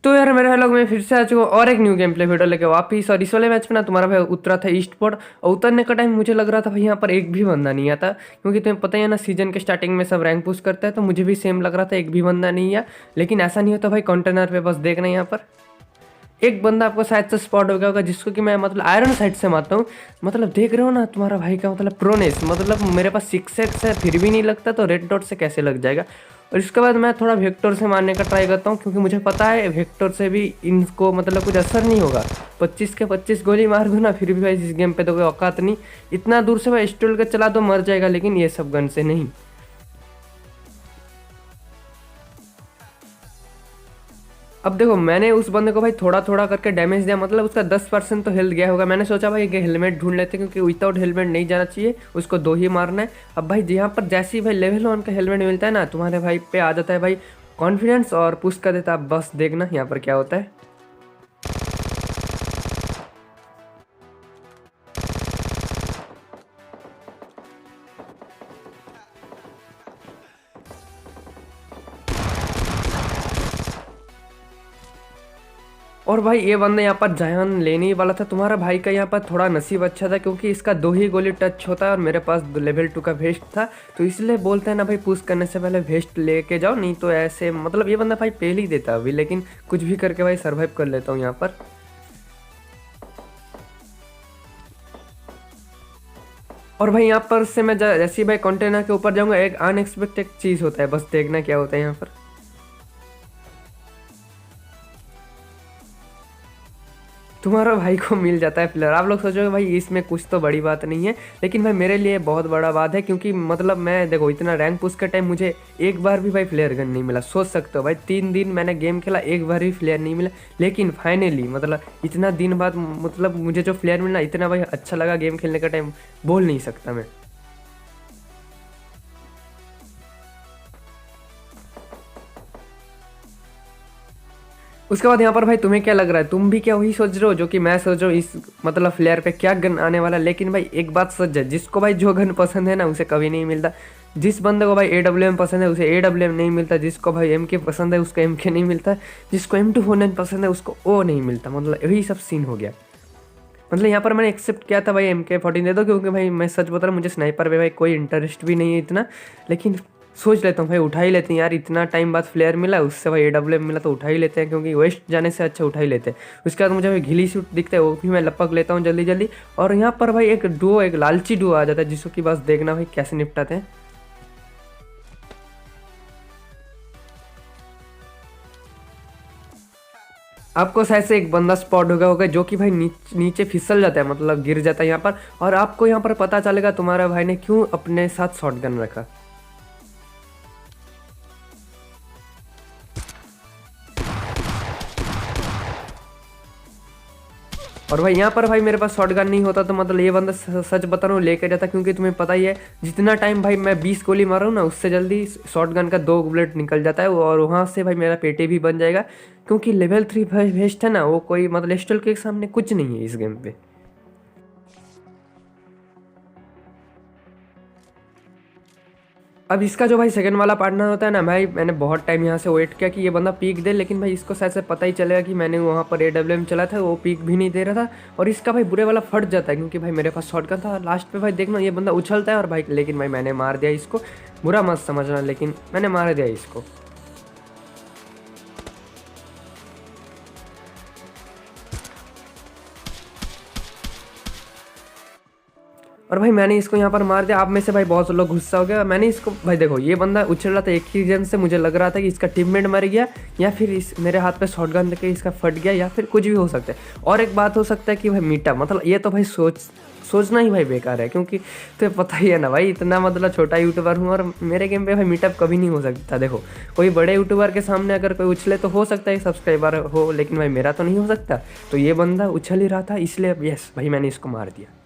तो यार मेरे लोग मैं फिर से आ चुका हूँ और एक न्यू गेम प्ले वीडियो लेके वापिस। और इस वाले मैच में ना तुम्हारा भाई उतरा था ईस्ट पोर्ट, और उतरने का टाइम मुझे लग रहा था भाई यहाँ पर एक भी बंदा नहीं आता, क्योंकि तुम्हें पता ही है ना सीजन के स्टार्टिंग में सब रैंक पुश करता है, तो मुझे भी सेम लग रहा था एक भी बंदा नहीं है। लेकिन ऐसा नहीं होता भाई, कंटेनर पे बस देखना यहाँ पर एक बंदा आपको शायद से स्पॉट हो गया होगा, जिसको कि मैं मतलब आयरन साइड से मारता हूँ। मतलब देख रहे हो ना तुम्हारा भाई का मतलब प्रोनेस, मतलब मेरे पास 6x है फिर भी नहीं लगता, तो रेड डॉट से कैसे लग जाएगा। और इसके बाद मैं थोड़ा वेक्टर से मारने का ट्राई करता हूँ, क्योंकि मुझे पता है वेक्टर से भी इनको मतलब कुछ असर नहीं होगा। 25 के 25 गोली मार दूँ ना, फिर भी भाई इस गेम पे तो कोई औकात नहीं। इतना दूर से भाई स्टूल के चला दो मर जाएगा, लेकिन ये सब गन से नहीं। अब देखो मैंने उस बंदे को भाई थोड़ा थोड़ा करके डैमेज दिया, मतलब उसका 10% तो हेल्थ गया होगा। मैंने सोचा भाई कि हेलमेट ढूंढ लेते, क्योंकि विदाउट हेलमेट नहीं जाना चाहिए, उसको दो ही मारना है। अब भाई यहाँ पर जैसे ही भाई लेवल 1 का हेलमेट मिलता है ना, तुम्हारे भाई पे आ जाता है भाई कॉन्फिडेंस और पुश कर देता है। बस देखना यहाँ पर क्या होता है। और भाई ये बंदा यहाँ पर जान लेने ही वाला था। तुम्हारा भाई का यहाँ पर थोड़ा नसीब अच्छा था, क्योंकि इसका दो ही गोली टच होता है और मेरे पास लेवल 2 का वेस्ट था। तो इसलिए बोलते हैं ना भाई, पुश करने से पहले वेस्ट लेके जाओ, नहीं तो ऐसे मतलब ये बंदा भाई पहले ही देता अभी। लेकिन कुछ भी करके भाई सर्वाइव कर लेता हूँ यहाँ पर। और भाई यहाँ पर से मैं जैसे ही भाई कंटेनर के ऊपर जाऊंगा, एक अनएक्सपेक्टेड चीज़ होता है, बस देखना क्या होता है यहाँ पर। तुम्हारा भाई को मिल जाता है प्लेयर। आप लोग सोचोगे भाई इसमें कुछ तो बड़ी बात नहीं है, लेकिन भाई मेरे लिए बहुत बड़ा बात है, क्योंकि मतलब मैं देखो इतना रैंक पुश के टाइम मुझे एक बार भी भाई फ्लेयर गन नहीं मिला। सोच सकते हो भाई 3 दिन मैंने गेम खेला, एक बार भी फ्लेयर नहीं मिला। लेकिन फाइनली मतलब इतना दिन बाद मतलब मुझे जो फ्लेयर मिला, इतना भाई अच्छा लगा गेम खेलने का टाइम, बोल नहीं सकता मैं। उसके बाद यहाँ पर भाई तुम्हें क्या लग रहा है, तुम भी क्या वही सोच रहे हो जो कि मैं सोच रहा हूँ, इस मतलब फ्लेयर पे क्या गन आने वाला है। लेकिन भाई एक बात सच है, जिसको भाई जो गन पसंद है ना उसे कभी नहीं मिलता। जिस बंदे को भाई AWM पसंद है उसे AWM नहीं मिलता, जिसको भाई MK पसंद है उसको MK नहीं मिलता, जिसको M249 पसंद है उसको ओ नहीं मिलता। मतलब यही सब सीन हो गया। मतलब यहाँ पर मैंने एक्सेप्ट किया था भाई MK14 दे दो, क्योंकि भाई मैं सच बता रहा हूँ, मुझे स्नाइपर पे भाई कोई इंटरेस्ट भी नहीं है इतना। लेकिन सोच लेता हूँ भाई उठा ही लेते हैं यार, इतना टाइम बाद फ्लेयर मिला, उससे भाई AWM मिला तो उठा ही लेते हैं, क्योंकि वेस्ट जाने से अच्छा उठा ही लेते हैं। उसके बाद मुझे भाई घिली सूट दिखता है, वो भी मैं लपक लेता हूँ जल्दी जल्दी। और यहाँ पर भाई एक डुओ, एक लालची डुओ आ जाता है, जिसको कि बस देखना भाई कैसे निपटाते हैं। आपको शायद से एक बंदा स्पॉट हो गया होगा, जो कि भाई नीचे फिसल जाता है, मतलब गिर जाता है यहाँ पर। और आपको यहाँ पर पता चलेगा तुम्हारा भाई ने क्यों अपने साथ शॉटगन रखा। और भाई यहाँ पर भाई मेरे पास शॉटगन नहीं होता, तो मतलब ये बंदा सच बता रहा हूँ लेके जाता, क्योंकि तुम्हें पता ही है जितना टाइम भाई मैं 20 गोली मारा हूँ ना, उससे जल्दी शॉटगन का 2 बुलेट निकल जाता है, और वहाँ से भाई मेरा पेटे भी बन जाएगा। क्योंकि लेवल 3 भाई वेस्ट है ना, वो कोई मतलब स्टॉल के सामने कुछ नहीं है इस गेम पे। अब इसका जो भाई सेकंड वाला पार्टनर होता है ना भाई, मैंने बहुत टाइम यहाँ से वेट किया कि ये बंदा पीक दे, लेकिन भाई इसको शायद से पता ही चलेगा कि मैंने वहाँ पर AWM चला था, वो पीक भी नहीं दे रहा था। और इसका भाई बुरे वाला फट जाता है, क्योंकि भाई मेरे पास शॉटगन था। लास्ट पे भाई देखना ये बंदा उछलता है और भाई, लेकिन भाई मैंने मार दिया इसको। बुरा मत समझना, लेकिन मैंने मार दिया इसको। और भाई मैंने इसको यहाँ पर मार दिया। आप में से भाई बहुत से लोग गुस्सा हो गया। मैंने इसको भाई देखो, ये बंदा उछल रहा था एक ही रीजन से, मुझे लग रहा था कि इसका टीममेट मर गया, या फिर इस मेरे हाथ पे शॉटगन देके इसका फट गया, या फिर कुछ भी हो सकता है। और एक बात हो सकता है कि भाई मीटअप, मतलब ये तो भाई सोचना ही भाई बेकार है, क्योंकि तो पता ही है ना भाई, इतना मतलब छोटा यूट्यूबर हूँ, और मेरे गेम पे भाई मीटअप कभी नहीं हो सकता। देखो कोई बड़े यूट्यूबर के सामने अगर कोई उछले तो हो सकता है सब्सक्राइबर हो, लेकिन भाई मेरा तो नहीं हो सकता। तो ये बंदा उछल ही रहा था, इसलिए यस भाई मैंने इसको मार दिया।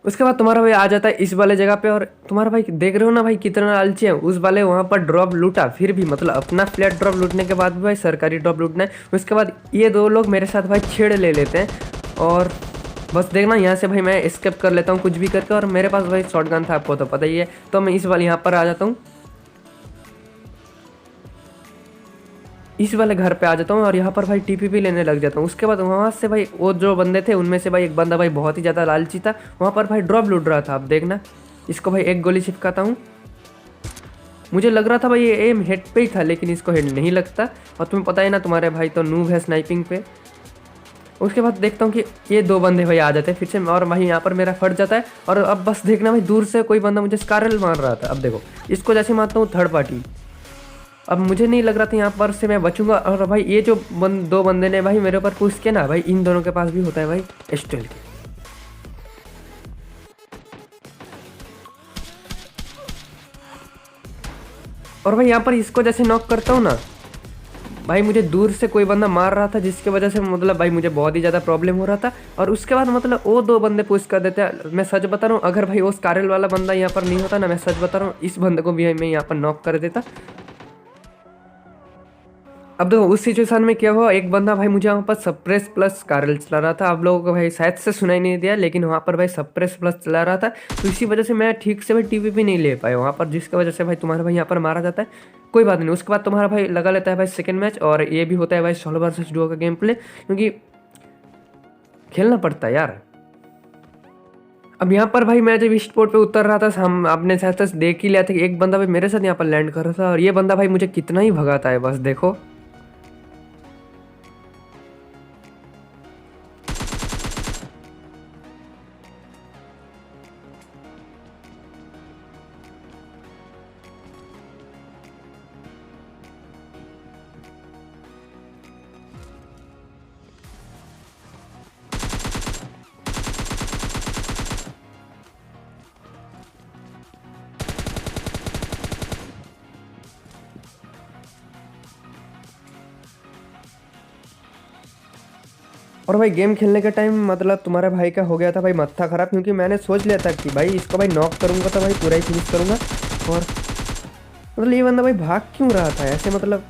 उसके बाद तुम्हारा भाई आ जाता है इस वाले जगह पे, और तुम्हारा भाई देख रहे हो ना भाई कितना लालची है। उस वाले वहाँ पर ड्रॉप लूटा, फिर भी मतलब अपना फ्लैट ड्रॉप लूटने के बाद भी भाई सरकारी ड्रॉप लूटना है। उसके बाद ये दो लोग मेरे साथ भाई छेड़ ले लेते हैं, और बस देखना यहाँ से भाई मैं एस्केप कर लेता हूँ कुछ भी करके। और मेरे पास भाई शॉटगन था, आपको तो पता ही है, तो मैं इस वाले यहाँ पर आ जाता हूँ। इस वाले घर पे आ जाता हूँ और यहाँ पर भाई टीपीपी लेने लग जाता हूँ। उसके बाद वहाँ से भाई वो जो बंदे थे उनमें से भाई एक बंदा भाई बहुत ही ज़्यादा लालची था, वहाँ पर भाई ड्रॉप लूट रहा था। अब देखना, इसको भाई एक गोली चिपकाता हूँ। मुझे लग रहा था भाई ये एम हेड पे ही था, लेकिन इसको हेड नहीं लगता। और तुम्हें पता है ना, तुम्हारे भाई तो नूब है स्नाइपिंग पे। उसके बाद देखता हूँ कि ये दो बंदे भाई आ जाते हैं फिर से, और भाई यहाँ पर मेरा फट जाता है। और अब बस देखना भाई, दूर से कोई बंदा मुझे स्कारल मार रहा था। अब देखो, इसको जैसे मारता हूँ थर्ड पार्टी। अब मुझे नहीं लग रहा था यहाँ पर से मैं बचूंगा। और भाई ये जो दो बंदे ने भाई मेरे ऊपर पुश किया ना, भाई इन दोनों के पास भी होता है भाई स्टेल। और भाई यहाँ पर इसको जैसे नॉक करता हूँ ना, भाई मुझे दूर से कोई बंदा मार रहा था, जिसकी वजह से मतलब भाई मुझे बहुत ही ज़्यादा प्रॉब्लम हो रहा था। और उसके बाद मतलब वो दो बंदे पुश कर देते हैं। मैं सच बता रहा हूँ, अगर भाई वो स्कारल वाला बंदा यहाँ पर नहीं होता ना, मैं सच बता रहा हूँ, इस बंदे को भी मैं यहाँ पर नॉक कर देता। अब देखो उस सिचुएशन में क्या हुआ, एक बंदा भाई मुझे वहाँ पर सप्रेस प्लस कारल चला रहा था। आप लोगों को भाई शायद से सुनाई नहीं दिया, लेकिन वहाँ पर भाई सप्रेस प्लस चला रहा था। तो इसी वजह से मैं ठीक से भाई टीपीपी नहीं ले पाया वहाँ पर, जिसकी वजह से भाई तुम्हारा भाई यहाँ पर मारा जाता है। कोई बात नहीं, उसके बाद तुम्हारा भाई लगा लेता है भाई सेकंड मैच। और ये भी होता है भाई सोलो वर्सेस डुओ का गेम प्ले, क्योंकि खेलना पड़ता है यार। अब यहाँ पर भाई मैं जब स्पॉट पे उतर रहा था, हम आपने शायद से देख ही लिया था कि एक बंदा भाई मेरे साथ यहाँ पर लैंड कर रहा था। और ये बंदा भाई मुझे कितना ही भगाता है, बस देखो। और भाई गेम खेलने के टाइम मतलब तुम्हारे भाई का हो गया था भाई माथा खराब, क्योंकि मैंने सोच लिया था कि भाई इसको भाई नॉक करूंगा तो भाई पूरा ही फिनिश करूंगा। और मतलब ये बंदा भाई भाग क्यों रहा था ऐसे, मतलब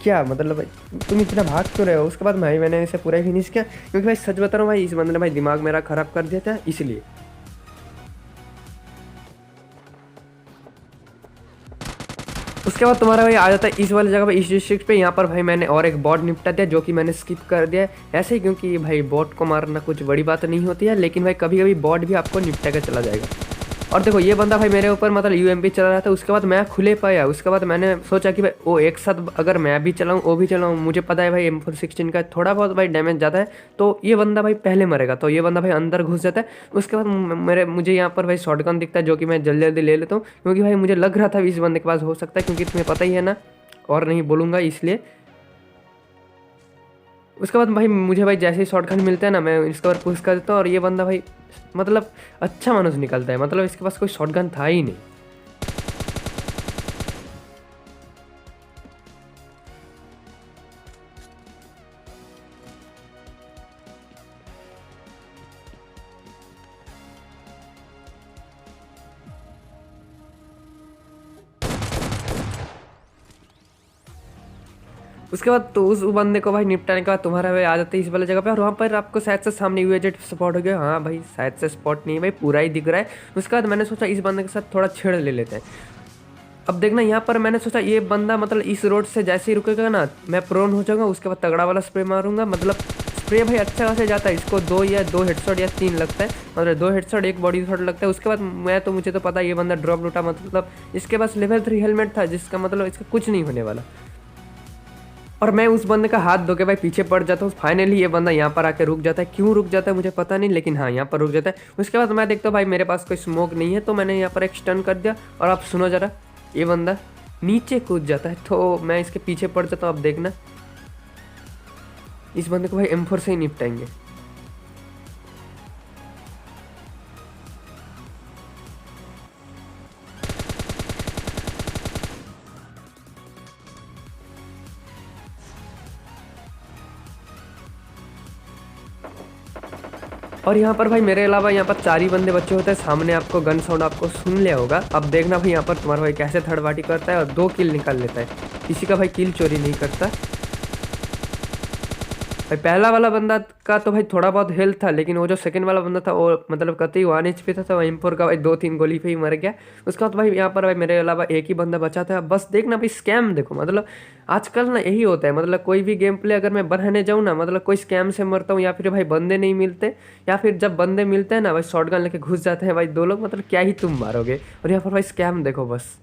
क्या मतलब भाई तुम इतना भाग क्यों रहे हो। उसके बाद भाई मैंने इसे पूरा ही फिनिश किया, क्योंकि भाई सच बता रहा हूँ भाई, इस बंदे ने भाई दिमाग मेरा खराब कर दिया था इसलिए। उसके बाद तुम्हारा भाई आ जाता है इस वाली जगह पे, इस डिस्ट्रिक्ट पे। यहाँ पर भाई मैंने और एक बॉट निपटा दिया, जो कि मैंने स्किप कर दिया ऐसे ही, क्योंकि भाई बॉट को मारना कुछ बड़ी बात नहीं होती है, लेकिन भाई कभी कभी बॉट भी आपको निपटा कर चला जाएगा। और देखो ये बंदा भाई मेरे ऊपर मतलब यूएमपी चला रहा था। उसके बाद मैं खुले पाया, उसके बाद मैंने सोचा कि भाई वो एक साथ अगर मैं भी चलाऊँ वो भी चलाऊँ। मुझे पता है भाई M416 का थोड़ा बहुत भाई डैमेज ज़्यादा है, तो ये बंदा भाई पहले मरेगा। तो ये बंदा भाई अंदर घुस जाता है। उसके बाद मुझे यहाँ पर भाई शॉटगन दिखता है, जो कि मैं जल्दी जल्दी ले लेता हूँ, क्योंकि भाई मुझे लग रहा था इस बंदे के पास हो सकता है, क्योंकि तुम्हें पता ही है ना, और नहीं बोलूँगा इसलिए। उसके बाद भाई मुझे भाई जैसे ही शॉटगन मिलता है ना, मैं इसके ऊपर पुश कर देता हूँ। और ये बंदा भाई मतलब अच्छा मानुस निकलता है, मतलब इसके पास कोई शॉटगन था ही नहीं। उसके बाद तो उस बंदे को भाई निपटाने के बाद तुम्हारा भाई आ जाते है इस वाली जगह पे। और वहाँ पर आपको शायद से सामने यूएजेट स्पॉट हो गया। हाँ भाई शायद से स्पॉट नहीं है भाई, पूरा ही दिख रहा है। उसके बाद मैंने सोचा इस बंदे के साथ थोड़ा छेड़ ले लेते हैं। अब देखना यहाँ पर मैंने सोचा ये बंदा मतलब इस रोड से जैसे ही रुकेगा ना, मैं प्रोन हो जाऊंगा। उसके बाद तगड़ा वाला स्प्रे मारूंगा, मतलब स्प्रे भाई अच्छा खासा जाता है। इसको दो हेडशॉट या 3 लगता है, मतलब 2 हेडशॉट 1 बॉडी शॉट लगता है। उसके बाद मुझे तो पता है ये बंदा ड्रॉप लूटा, मतलब इसके पास लेवल 3 हेलमेट था, जिसका मतलब इसका कुछ नहीं होने वाला। और मैं उस बंदे का हाथ धो के भाई पीछे पड़ जाता हूँ। फाइनली ये बंदा यहाँ पर आके रुक जाता है, क्यों रुक जाता है मुझे पता नहीं, लेकिन हाँ यहाँ पर रुक जाता है। उसके बाद मैं देखता हूँ भाई मेरे पास कोई स्मोक नहीं है, तो मैंने यहाँ पर एक स्टन कर दिया। और आप सुनो जरा, ये बंदा नीचे कूद जाता है, तो मैं इसके पीछे पड़ जाता हूँ। अब देखना इस बंदे को भाई M4 से ही निपटाएंगे। और यहाँ पर भाई मेरे अलावा यहाँ पर 4 ही बंदे बच्चे होते हैं। सामने आपको गन साउंड आपको सुन लिया होगा। अब देखना भाई यहाँ पर तुम्हारा भाई कैसे थर्ड पार्टी करता है और 2 किल निकाल लेता है। किसी का भाई किल चोरी नहीं करता। भाई पहला वाला बंदा का तो भाई थोड़ा बहुत हेल्थ था, लेकिन वो जो सेकंड वाला बंदा था वो मतलब कतई 1 HP था, तो M4 का भाई 2-3 गोली पे ही मर गया। उसका तो भाई यहाँ पर भाई मेरे अलावा एक ही बंदा बचा था। बस देखना भाई स्कैम देखो, मतलब आजकल ना यही होता है, मतलब कोई भी गेम प्ले अगर मैं बनाने जाऊँ ना, मतलब कोई स्कैम से मरता हूँ या फिर भाई बंदे नहीं मिलते, या फिर जब बंदे मिलते हैं ना भाई शॉटगन लेके घुस जाते हैं भाई 2 लोग, मतलब क्या ही तुम मारोगे। और यहाँ पर भाई स्कैम देखो बस।